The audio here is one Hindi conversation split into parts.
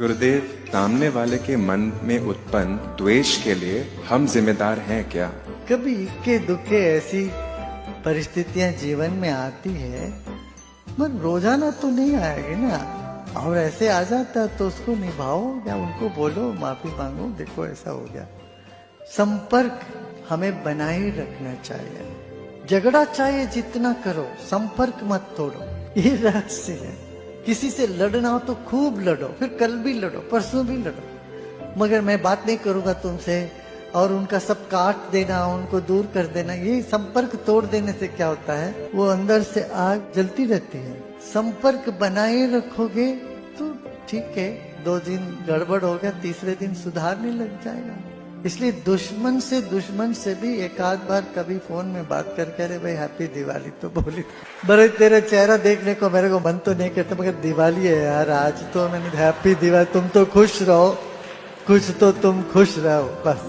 गुरुदेव, सामने वाले के मन में उत्पन्न द्वेष के लिए हम जिम्मेदार हैं क्या? कभी इक्के दुक्के ऐसी परिस्थितियां जीवन में आती है, पर रोजाना तो नहीं आएगी ना। और ऐसे आ जाता तो उसको निभाओ या उनको बोलो, माफी मांगो, देखो ऐसा हो गया। संपर्क हमें बनाए रखना चाहिए। झगड़ा चाहे जितना करो, संपर्क मत तोड़ो, ये रहस्य है। किसी से लड़ना हो तो खूब लड़ो, फिर कल भी लड़ो, परसों भी लड़ो, मगर मैं बात नहीं करूंगा तुमसे और उनका सब काट देना, उनको दूर कर देना, ये संपर्क तोड़ देने से क्या होता है, वो अंदर से आग जलती रहती है। संपर्क बनाए रखोगे तो ठीक है, 2 दिन गड़बड़ हो गया, तीसरे दिन सुधारने लग जाएगा। इसलिए दुश्मन से भी एक आध बार कभी फोन में बात करके, अरे भाई हैप्पी दिवाली तो बोली, बड़े तेरा चेहरा देखने को मेरे को मन तो नहीं करता, मगर दिवाली है यार, आज तो मैंने हैप्पी दिवाली, तुम तो खुश रहो, कुछ तो तुम खुश रहो, बस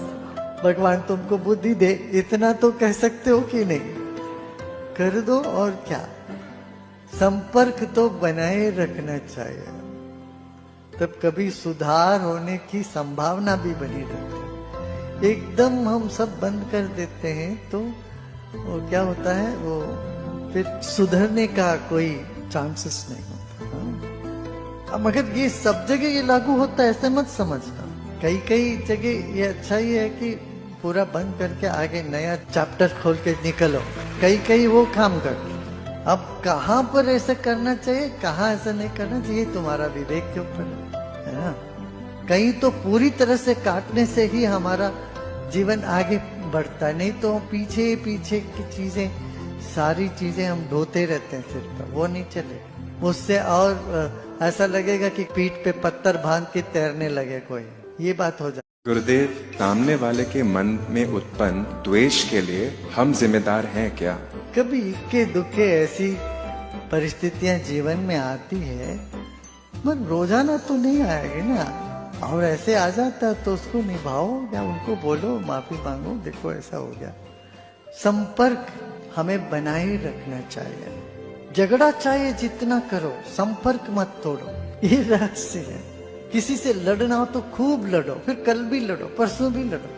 भगवान तुमको बुद्धि दे, इतना तो कह सकते हो कि नहीं, कर दो। और क्या, संपर्क तो बनाए रखना चाहिए, तब कभी सुधार होने की संभावना भी बनी रहती है। एकदम हम सब बंद कर देते हैं तो वो क्या होता है, वो फिर सुधरने का कोई चांसेस नहीं होता। मगर ये सब जगह ये लागू होता है ऐसे मत समझना। कई जगह ये अच्छा ही है कि पूरा बंद करके आगे नया चैप्टर खोल के निकलो, कई वो काम कर। अब कहाँ पर ऐसा करना चाहिए, कहाँ ऐसा नहीं करना चाहिए, तुम्हारा विवेक के ऊपर है ना। कहीं तो पूरी तरह से काटने से ही हमारा जीवन आगे बढ़ता है, नहीं तो पीछे की चीजें, सारी चीजें हम ढोते रहते हैं सिर पर, वो नहीं चलेगा। उससे और ऐसा लगेगा कि पीठ पे पत्थर बांध के तैरने लगे कोई, ये बात हो जाए। गुरुदेव, सामने वाले के मन में उत्पन्न द्वेष के लिए हम जिम्मेदार हैं क्या? कभी इक्के दुक्के ऐसी परिस्थितियां जीवन में आती है, पर रोजाना तो नहीं आएगी ना। और ऐसे आ जाता तो उसको निभाओ या उनको बोलो, माफी मांगो, देखो ऐसा हो गया। संपर्क हमें बनाए रखना चाहिए। झगड़ा चाहे जितना करो, संपर्क मत तोड़ो, ये रहस्य है। किसी से लड़ना हो तो खूब लड़ो, फिर कल भी लड़ो, परसों भी लड़ो,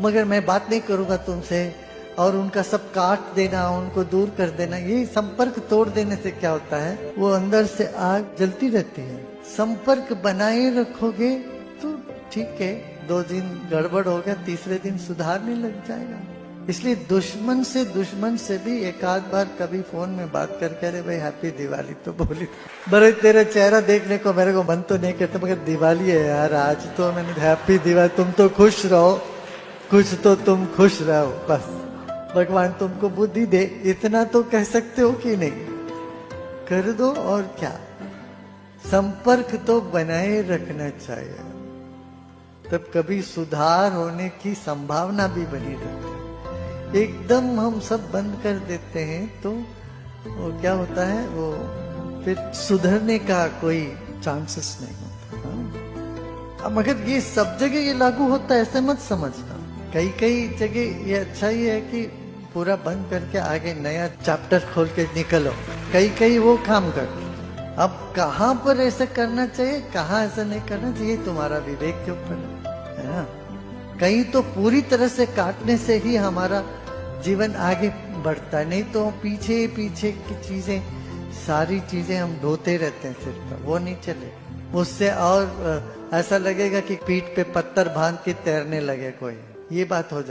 मगर मैं बात नहीं करूंगा तुमसे और उनका सब काट देना, उनको दूर कर देना, ये संपर्क तोड़ देने से क्या होता है, वो अंदर से आग जलती रहती है। संपर्क बनाए रखोगे तो ठीक है, 2 दिन गड़बड़ हो गया, तीसरे दिन सुधारने लग जाएगा। इसलिए दुश्मन से भी एक आध बार कभी फोन में बात करके, अरे भाई हैप्पी दिवाली तो बोली, बड़े तेरा चेहरा देखने को मेरे को मन तो नहीं करता, मगर दिवाली है यार, आज तो मैंने हैप्पी दिवाली, तुम तो खुश रहो, कुछ तो तुम खुश रहो, बस भगवान तुमको बुद्धि दे, इतना तो कह सकते हो कि नहीं, कर दो। और क्या, संपर्क तो बनाए रखना चाहिए, तब कभी सुधार होने की संभावना भी बनी रहती है। एकदम हम सब बंद कर देते हैं तो वो क्या होता है, वो फिर सुधरने का कोई चांसेस नहीं होता। मगर ये सब जगह ये लागू होता है ऐसे मत समझना। कई जगह ये अच्छा ही है कि पूरा बंद करके आगे नया चैप्टर खोल के निकलो, कई वो काम कर। अब कहाँ पर ऐसा करना चाहिए, कहाँ ऐसा नहीं करना चाहिए, तुम्हारा विवेक के ऊपर है ना। कहीं तो पूरी तरह से काटने से ही हमारा जीवन आगे बढ़ता है, नहीं तो पीछे की चीजें, सारी चीजें हम ढोते रहते हैं सिर पर, वो नहीं चलेगा। उससे और ऐसा लगेगा कि पीठ पे पत्थर बांध के तैरने लगे कोई, ये बात हो जाए।